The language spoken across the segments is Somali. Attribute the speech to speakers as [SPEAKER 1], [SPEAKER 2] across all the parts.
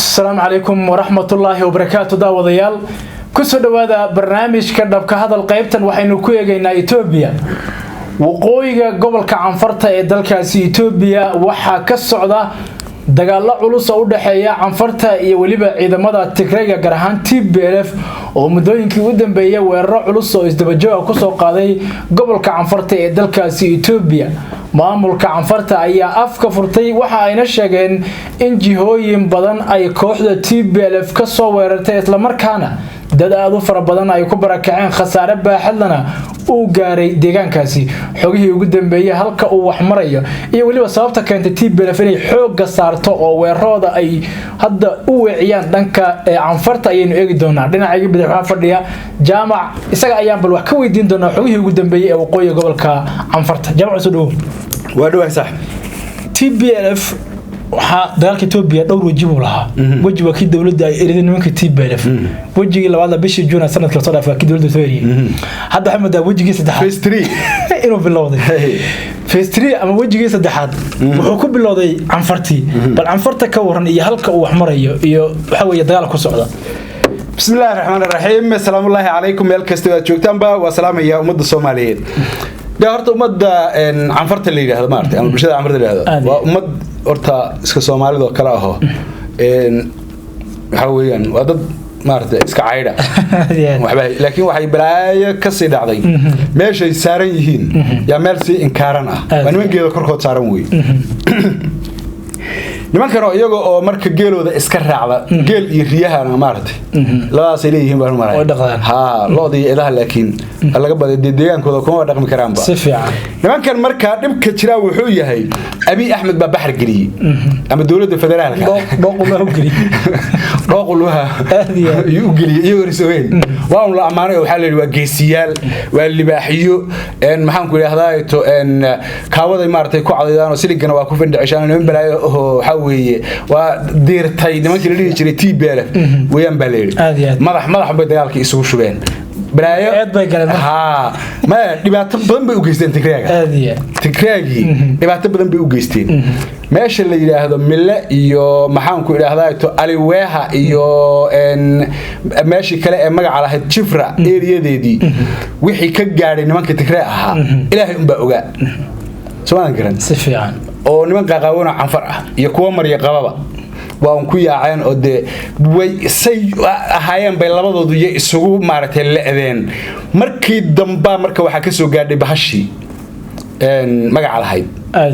[SPEAKER 1] السلام عليكم ورحمة الله وبركاته داوديال كسو دوادا برنامج كدبك هذا القيبتن waxaynu ku eegaynaa Ethiopia waqooyiga gobolka Canfarta ee dalkaasi Ethiopia waxa ka socda dagaal culus oo u dhaxeeya Canfarta iyo waliba ciidamada Tigreega gaar ahaan TPLF oo muddooyinkii u dambeeyay weeraro culus oo isdaba joog ku soo qaaday gobolka Canfarta ee dalkaasi Ethiopia maamulka Canfarta ayaa afka furtay waxa ayna sheegeen in jihooyin badan ay kooxda TPLF ka soo weerartay isla markaana dad aad u fara badan ay ku barakaceen khasaare baaxadlana uu gaaray deegaankaasi xogihii ugu dambeeyay halka uu wax marayo iyo waliba sababta keentay TPLF inay xoog saarto oo weerarooda ay hadda u weeciyaan dhanka Canfarta ayaynu eegi doonaa dhinaca bidix waxa fadhiya jaamac isaga ayaan bal wax ka weydiin doonaa xogihii ugu dambeeyay ee waqooyiga gobolka Canfarta jaamac soo dhaw
[SPEAKER 2] waa dhaw sax
[SPEAKER 1] TPLF waxa dagaalka Ethiopia dhowr wajiib u lahaa wajiga kii dawladda ay erideen nimanka TPLF wajigii labaad bishii June sanadka soo dhaafay kii dawladda Soomaaliya hadda waxa madaa wajigii saddexaad
[SPEAKER 2] phase 3
[SPEAKER 1] inuu bilowday phase 3 ama wajigii saddexaad wuxuu ku bilowday Canfartii bal Canfarta ka waran iyo halka uu wax marayo iyo waxa weeye dagaal ku socda
[SPEAKER 2] بسم الله الرحمن الرحيم السلام الله عليكم مeel kasta aad joogtaan ba waa salaamaya ummadda Soomaaliyeed horta ummadda Canfarta la yiraahdo maartay ama bulshada Canfarta la yiraahdo waa ummad horta iska Soomaalida oo kala ah waxa weeyaan waa dad maartay iska caayda waxba laakiin waxay balaayo ka sii dhacday meeshay saaran yihiin yaa meel si inkaaran ah waa nimankeeda korkood saaran weey nimankan oo iyaga oo marka geelooda iska raacda geel iyo riyahana maartay labadaas ay leeyihiin baan maray ha loodii ilaha laakiin laga baday deegaankooda kuma dhaqmi karaan ba
[SPEAKER 1] si fiican
[SPEAKER 2] nimankan marka dhibka jira wuxuu yahay Abi Ahmed ba baxar galiyay ama dawladda federaalka dhooqulaha uu galiyay iyo risooyin waa la amaanay waxa la yiraahdaa geesiyaal waa libaaxiyo maxaan ku yiraahdaa to kaawada maartay ku cadaydaan oo siligana waa ku findhicishaan niman balaayo oo weeye waa deertay nimankii la dhigi jiray TPLF weeyaan baa leeyahay madax bay dagaalkii isugu shubeen balaayo
[SPEAKER 1] aad bay galeen
[SPEAKER 2] ma dhibaato badan bay u geysteen Tigreegi dhibaato badan bay u geysteen meesha la yiraahdo Mille iyo maxaan ku yiraahdaa to Aliweha iyo meeshii kale ee magaca lahayd Jifra eeriyadeedii wixii ka gaaray nimanka Tigreeg ahaa Ilaahay un baa ogaa Soomaan garan
[SPEAKER 1] si fiican
[SPEAKER 2] oo niman qaqaawona Canfar ah iyo kuwa mariya qababa waa ku yaaceen oo de way say ahaayeen bay labadoodu iyo isugu maartay leedeen markii damba marka waxa ka soo gaadhay bahashi magaca lahayd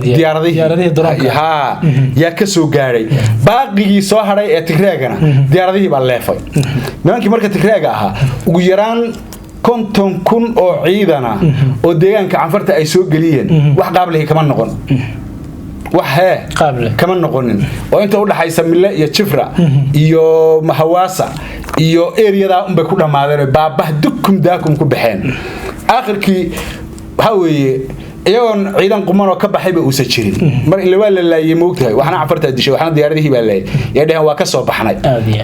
[SPEAKER 2] diyaaradihii droonka yaa ka soo gaaray baaqigii soo haray ee Tigreegana diyaaradihii baa leefay nimankii marka Tigreega ahaa ugu yaraan 50,000 oo ciidana oo deegaanka Canfarta ay soo galiyeen wax qaablahi kama noqon waxa kama noqonin oo inta u dhaxaysa Mille iyo Jifra iyo Mahawaasa iyo eriyada un bay ku dhamaadeen baabah dukum daakum ku baxeen aakhirkii waxa weeye iyagoon ciidan quman oo ka baxay ba uu sajirin mar in la waa la laayay moogtahay waxna Canfarta dishay waxna diyaaradihii baa leeyay ee dhahan waa ka soo baxnay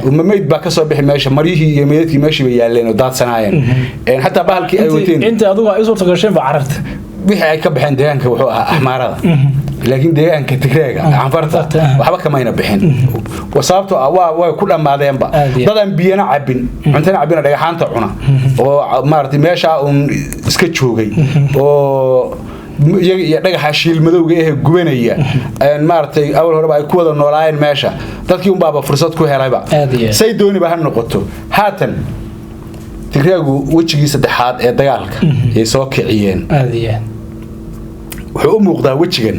[SPEAKER 2] umameed baa ka soo bixi meesha marihii iyo meedkii meeshii bay yaaleen oo daadsanaayeen hatta bahalkii ay wateen
[SPEAKER 1] inta adigu ay soo tagasheen ba cararta
[SPEAKER 2] wixii ay ka baxeen deegaanka wuxuu ahaa ahmaarada laakiin deegaanka Tigreega Canfarta waxba kama ayna bixin wasabto waa ku dhamaadeen ba dadan biyana cabin cuntana cabina dhagaxaanta cuna oo maartay meesha uu iska joogay oo iyaga dhagaxa shiil madowga ee gubanaya maartay awal hore ay ku wada noolaayeen meesha dadkii un baaba fursad ku helayba say dooni ba ha noqoto haatan Tigreegu wajigii saddexaad ee dagaalka ay soo kiciyeen wuxuu u muuqdaa wajigan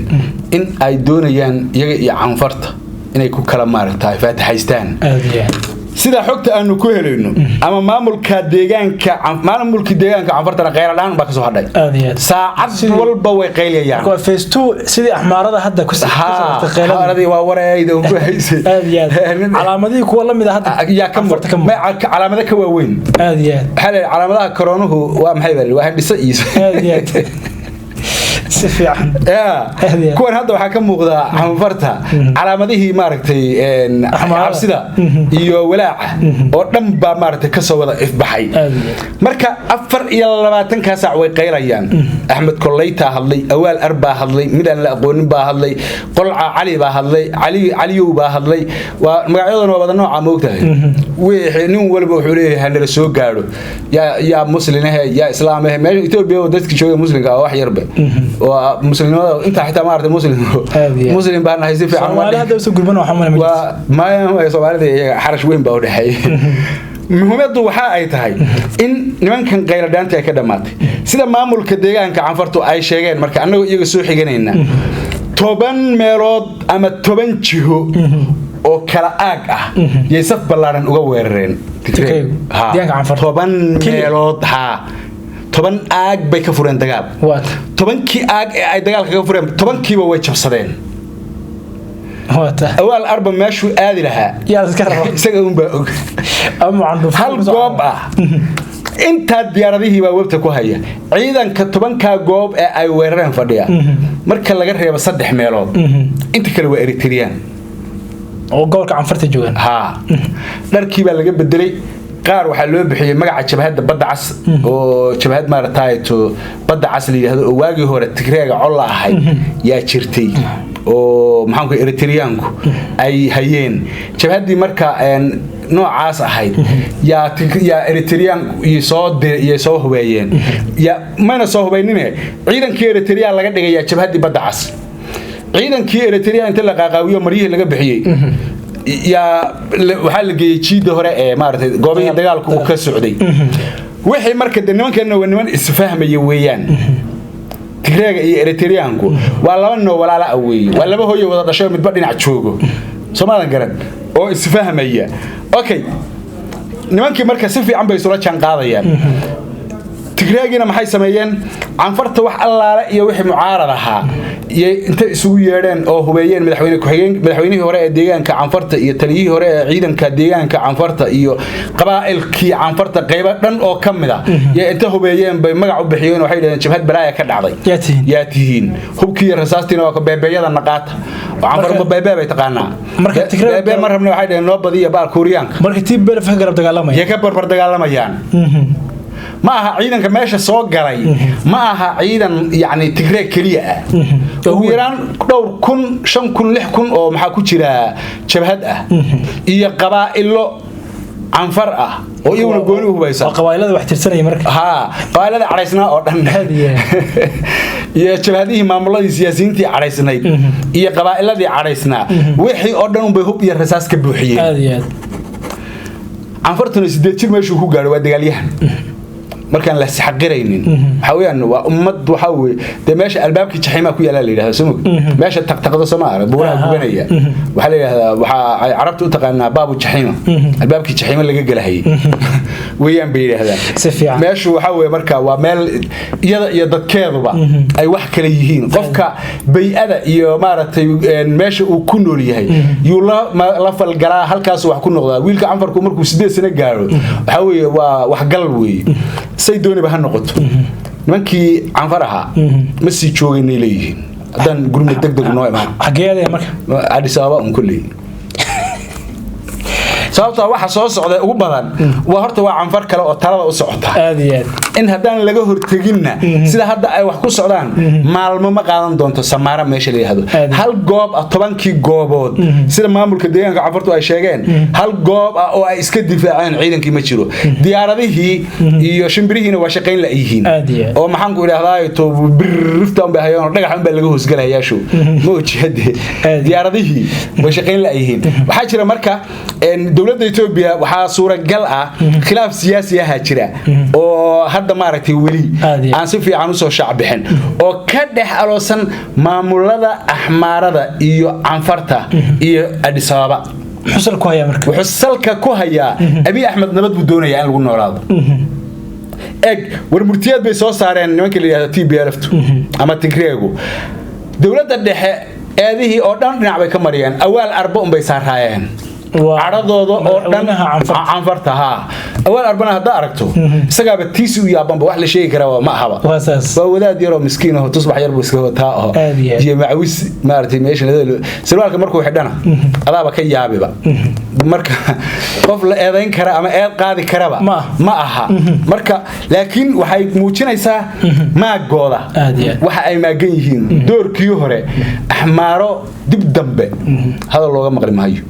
[SPEAKER 2] in ay doonayaan iyaga iyo Canfarta inay ku kala maartay faataxaystaan sida xogta aanu ku helayno ama maamulka deegaanka Canfarta qeyradaan ba ka soo hadhay saacad walba way qeyliyaan
[SPEAKER 1] ko phase 2 sidii ahmaarada hadda ku saartay
[SPEAKER 2] qeyladii waa wareeydo ku haysay
[SPEAKER 1] calaamadii kuwa la mid ah hadda
[SPEAKER 2] yaa ka marta calaamada ka waaweyn
[SPEAKER 1] hal
[SPEAKER 2] calaamadaha koronuhu waa maxay bal waa dhisa iyo
[SPEAKER 1] سفيعا
[SPEAKER 2] كون هذا waxaa ka muuqda canfarta calaamadihii maaragtay xabsida iyo walaaca oo dhan ba maaragtay ka soo wada ifbaxay marka 24 ka saac way qeyrayaan Axmed Kollayta hadlay awaal arba hadlay midaan la aqoonin ba hadlay qolca cali ba hadlay caliyow ba hadlay waa magacyadana wada nooca moogtahay wixii nin walba wuxuu leeyahay hal soo gaaro ya muslimiin ya islaamaha meel Itoobiya dadka jooga muslimka wax yarba oo muslimada inta xitaa maartay muslim baan haysi fiican
[SPEAKER 1] Soomaalida soo gurban waxa
[SPEAKER 2] ma Soomaalida iyaga xarash weyn baa u dhaxay muhiimadu waxa ay tahay in nimankan qeyradhaanta ay ka dhamaatay sida maamulka deegaanka canfartu ay sheegeen marka anagu iyaga soo xiganayna 10 meelood ama 10 jiho oo kala aag ah yay saf balaaran uga weerareen
[SPEAKER 1] deegaanka canfartu
[SPEAKER 2] 10 meelood 10 aag bay ka fureen dagaal 10kii aag ee ay dagaal kaga fureen 10kiiba way jabsadeen awaal arba meeshu aadi lahaa
[SPEAKER 1] yaa iska rabo
[SPEAKER 2] isaga un baa og
[SPEAKER 1] ama candu
[SPEAKER 2] hal goob ah inta diyaaradihii baa webta ku haya ciidanka 10ka goob ee ay weerareen fadhiya marka laga reebo 3 meelood inta kale waa Eritrean
[SPEAKER 1] oo gobolka canfarta joogan
[SPEAKER 2] dharkii baa laga bedelay qaar waxa loo bixiyay magaca jabhadda badda cas oo jabhad maartay to badda cas leeyahay oo waagi hore Tigreega col ahay yaa jirtay oo maxaan ku Eritreanku ay hayeen jabhadii marka noocaas ahayd yaa Eritrean iyo soo hubeeyeen ya mana soo hubeynine ciidankii Eritrea laga dhigay jabhadii badda cas ciidankii Eritrea inta la qaaqaawiyo mariyay laga bixiyay ya waxa la geeyay jiida hore ee maartay goobihii dagaalku uu ka socday wixii marka nimankan waa niman isfahmay weeyaan Tigreega iyo Eritreanku waa laba noo walaala away waa laba hooyo wada dhashay midba dhinac joogo Soomaalian garan oo isfahmaya okay nimankii marka si fiican bay soo jaan qaadayaan Tigreegina maxay sameeyeen canfarta wax allaala iyo wixii mucaarad ahaa inta isugu yeedheen oo hubeeyeen madaxweynihii hore ee deegaanka canfarta iyo taliyihii hore ee ciidanka deegaanka canfarta iyo qabaa'ilkii canfarta qaybo dhan oo kamid ah inta hubeeyeen bay magac u bixiyeen waxay dhaheen jabhad balaaya ka dhacday yaa tihiin hubkii rasaastina waa ka beebeeyada naqaata canfar ma beebee bay taqaanaa
[SPEAKER 1] marka
[SPEAKER 2] beebee mar rabna waxay dhaheen noo badiya baal Kuuriyaanka
[SPEAKER 1] marka tii beelaf ka garab dagaalamaya
[SPEAKER 2] ka barbar dagaalamayaan ما aha ciidanka meesha soo galay ma aha ciidan yaani Tigreeg kaliya ah oo yaraan dhowr kun 5000 6000 oo maxaa ku jira jabhad ah iyo qabaa'ilo canfar ah oo iyaguna gooni u hubaysan
[SPEAKER 1] qabaa'ilada wax tirsanay marka
[SPEAKER 2] qabaa'ilada caraysnaa oo dhan iyo jabhadihii maamuladii siyaasiyiintii caraysnayd iyo qabaa'iladii caraysnaa wixii oo dhan bay hub iyo rasaas ka buuxiyeen canfartuna 8 jir meeshu ku gaaro waa dagaalyahan markaan la saxqiraynin waxa weeyaan waa ummad waxa weey de meesha albaabkii jaxiima ku yaala leeyahay soo meesha taqtaqdo Soomaaliya buuraha gubanaya waxa leeyahay waxa ay carabtu u taqaanaa baabu jaxiima albaabkii jaxiima laga galahay weeyaan bay yiraahdaan meesha waxa weey marka waa meel iyada iyo dadkeeduba ay wax kala yihiin qofka bay'ada iyo maaragtay meesha uu ku nool yahay yuu la falgalaa halkaas wax ku noqdaa wiilka canfarku markuu 8 sano gaaro waxa weey waa wax gal weey saydooni ba noqoto nimankii canfaraha ma sii joogaynay leeyihiin hadan gurmad degdeg noo imaan
[SPEAKER 1] xageeyada marka
[SPEAKER 2] Addis Ababa kulli sababta waxa soo socda ugu badan waa horta waa canfar kale oo talada u socota in hadaan laga hortaginna sida hadda ay wax ku socdaan maalmo ma qaadan doonto Samaara meesha leeyahdo hal goob 10kii goobood sida maamulka deegaanka canfartu ay sheegeen hal goob oo ay iska difaaceen ciidankii ma jiro diyaaradihii iyo shimbirihiina waa shaqeyn la yihiin oo maxaan ku ilaahay to birrifta un baahayo dhagax un baa laga hoosgalayaa show moojiyade diyaaradihii way shaqeyn la yihiin waxa jira marka dawladda Itoobiya waxa suuragal ah khilaaf siyaasi ah jira oo hadda maaragtay wali aan si fiican u soo shacbixin oo ka dhex aloosan maamulada ahmaarada iyo canfarta iyo Addis Ababa xusalka ku haya Abiy Ahmed nabad buu doonayaa in lagu noolaado war murtiyad bay soo saareen nimanka la yiraahdo TPLF ama Tigreegu dawladda dhexe eedihii oo dhan dhinac bay ka mariyeen awaal arba bay saarayeen caradooda oo dhan canfarta ha awal arbana hada aragto isagaaba tiisi u yaabanba wax la sheegi karaa ma ahaba waa wadaad yar oo miskiin ah tusbax yar buu iska wataa oo iyo macawis maartay meesha sarwaalka markuu xidhana adaaba ka yaabiba marka qof la eedayn kara ama eed qaadi karaba ma aha marka laakiin waxay muujinaysaa maagooda waxa ay maagan yihiin doorkii hore axmaaro dib dambe hada looga maqli maayo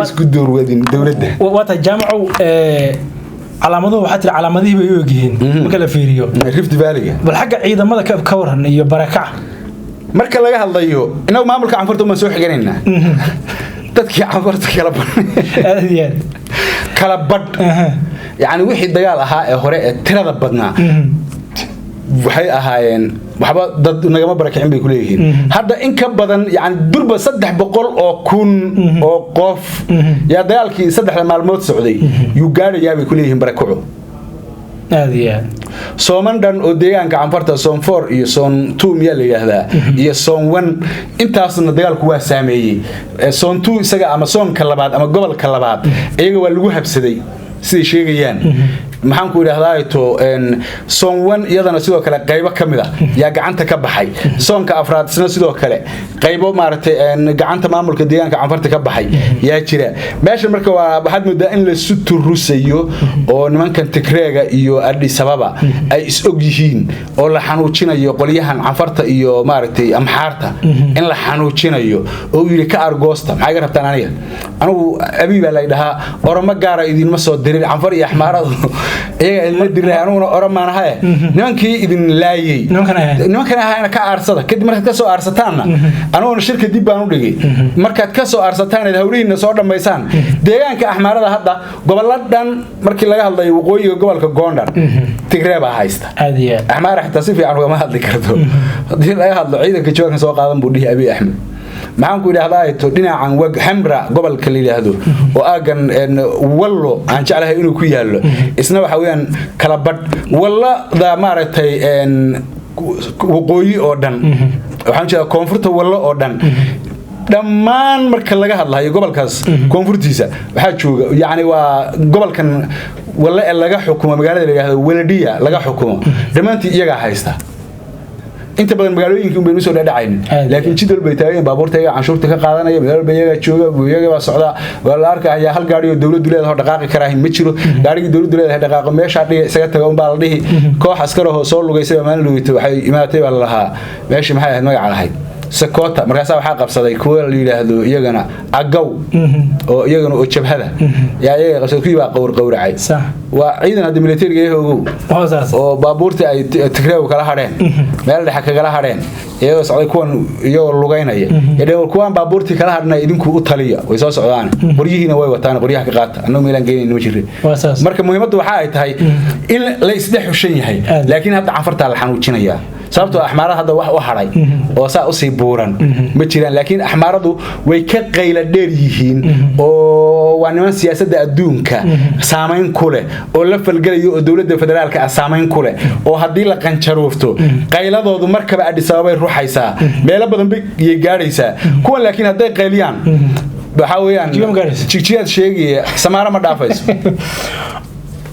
[SPEAKER 2] isku door wadin dawladda
[SPEAKER 1] wata jaamacu calaamaduhu waxa tir calaamadihii bay u egyihiin marka la fiiriyo
[SPEAKER 2] Rift Valley
[SPEAKER 1] bal xagga ciidamada ka waran iyo barakac
[SPEAKER 2] marka laga hadlayo inagu maamulka canfarta ma soo xiganayna dadkii canfarta kala bad yani wixii dagaal ahaa ee hore ee tirada badnaa waxay ahaayeen waxba dad nagama barakicin bay ku leeyihiin hadda in ka badan yani durba 300 oo kun oo qof yaa dagaalkii 3 maalmood socday yu gaarayaa bay ku leeyihiin barakuco soomandan oo deegaanka canfarta Zone 4 iyo Zone 2 miyaa la yiraahdaa iyo Zone 1 intaasna dagaalku waa saameeyay Zone 2 isaga ama zoonka labaad ama gobolka labaad iyaga waa lagu habsaday sidii sheegayaan maxaan ku yiraahdaa to Zone 1 iyadana sidoo kale qaybo kamid ah yaa gacanta ka baxay zoonka afraad isna sidoo kale qaybo maartay gacanta maamulka deegaanka canfarta ka baxay yaa jira meesha marka waa waxaad moodaa in la suturusayo oo nimankan Tigreega iyo Addis Ababa ay is og yihiin oo la xanuujinayo qolyahan canfarta iyo maartay amxaarta in la xanuujinayo oo yiri ka argoosta maxay ka rabtaan anigu abiiba la dhahaa oroma gaara idin ma soo dirin canfar iyo axmaaradu iyaga la diray anuna oramaanahay nimankii idin laayay nimankan ahayna ka aarsada kadib markaad ka soo aarsataanna anuna shirka dib baan u dhigay markaad ka soo aarsataan hawlihiina soo dhameysaan deegaanka axmaarada hadda goboladan markii laga hadlayo waqooyiga gobolka Gondar Tigreeba haysta axmaar xataa si fiican uga hadli karto hadii laga hadlo ciidanka joogan soo qaadan buu dhihi Abiy Ahmed maxaan ku yiraahdaa to dhinacan wag xamra gobolka la yiraahdo oo aagan wallo aan jeclahay inuu ku yaalo isna waxa weeyaan kala bad wallada maartay waqooyi oo dhan waxaan jeedaa koonfurta wallo oo dhan dhammaan marka laga hadlayo gobolkaas koonfurtiisa waxa jooga yani waa gobolkan walla ee laga xukumo magaalada la yiraahdo Waladiya laga xukumo dhamaantii iyaga haysta inta badan magaalooyinka u beenu soo dhaadhacayn laakiin jidal bay taageen baabuurtayga canshuurta ka qaadanaya meel bayaga jooga buuyaga waa socda wala arkaya hal gaari oo dawladdu leedahay dhaqaaqi karaahin ma jiro gaarigi dawladdu leedahay dhaqaaqo meesha dhiga isaga tago baa la dhihi koox askar oo soo lugaysay maalin lugaysay waxay imaatay baa la lahaa meesha maxay ahayd magac lahayd Sakota markaas waxa qabsaday kuwa la yiraahdo iyagana agaw oo iyagana oo jabhada yaa iyaga qabsaday kuwa qowracay waa ciidan hadda militariga yahow oo baabuurta ay Tigreew kala hadheen meel dhexe kaga hadheen iyagoo socday kuwan iyagoo lugaynaya iyadoo kuwan baabuurtii kala hadhnay idinku u taliya way soo socdaan qoryihiina way wataan qoryaha ka qaata anoo meelan geeyeen ma jirin marka muhiimaddu waxa ay tahay in la isdhexushan yahay laakiin hadda canfarta la xanuujinaya sababtoo axmaarada hadda wax u haray oo saa u sii buuran ma jiraan laakiin axmaaradu way ka qayla dheer yihiin oo waa niman siyaasadda adduunka saameyn ku leh oo la falgalayo oo dawladda federaalka ah saameyn ku leh oo hadii la qanjaroofto qayladoodu markaba Addis Ababa ruuxaysa meel badan bay gaaraysaa kuwa laakiin haday qayliyaan waxa weeyaan jigjiyaad sheegaya Samaara ma dhaafayso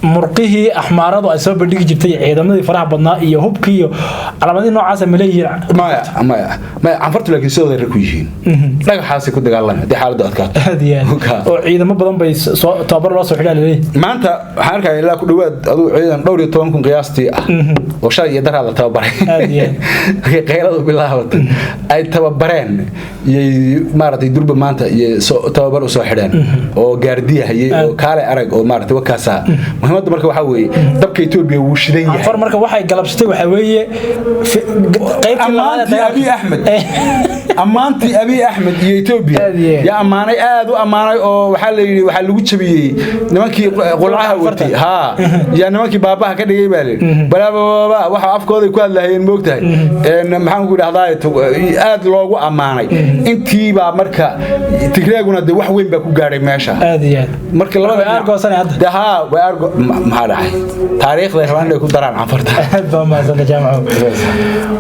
[SPEAKER 1] murqihii axmaaradu ay soo bandhigi jirtay ciidamadii faraha badnaa iyo hubkii iyo calaamadii noocaas ma leeyihiin
[SPEAKER 2] ma canfartu laakiin soo wada ku yihiin dhagaxaas ku dagaalamay hadii xaaladdu adkaato
[SPEAKER 1] oo ciidamo badan bay soo tabar loo soo xidhalay
[SPEAKER 2] maanta waxaan arkayaa ilaa ku dhawaad aduu ciidan 12 qiyaastii ah oo shalay iyo daraa la tababaray qeyladu bilaabatay ay tababareen iyo maartay durba maanta iyo tababar u soo xidheen oo gaardiyahayay oo kaale arag oo maartay wakaasa muhiimadda marka waxa weeye dabka Itoobiya wuu shidan yahay
[SPEAKER 1] afar marka waxay galabsatay waxa weeye qaybtii labaad
[SPEAKER 2] Abiy Ahmed amaanti Abiy Ahmed iyo Itoobiya ya amaanay aad u amaanay oo waxa la yiri waxa lagu jabiyay nimankii qolcaha watay ha ya nimankii baabaha ka dhigay baa balaaba waxa afkooda ku hadlayeen moogtahay maxaan ku dhahdaa aad loogu amaanay intii baa marka Tigreeguna de wax weyn baa ku gaaray meesha
[SPEAKER 1] aad iyo
[SPEAKER 2] marka labada
[SPEAKER 1] argoosanay hadda
[SPEAKER 2] ha way ما راعي تاريخ ذا كمان يكون دران عفرتها
[SPEAKER 1] ما زال جامعه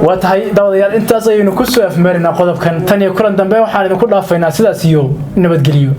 [SPEAKER 1] وتهي دوليال انت زينو كسو افمرنا قدب muuqan tan iyo kulan dambe waxaan idinku dhaafaynaa sidaas iyo nabadgelyo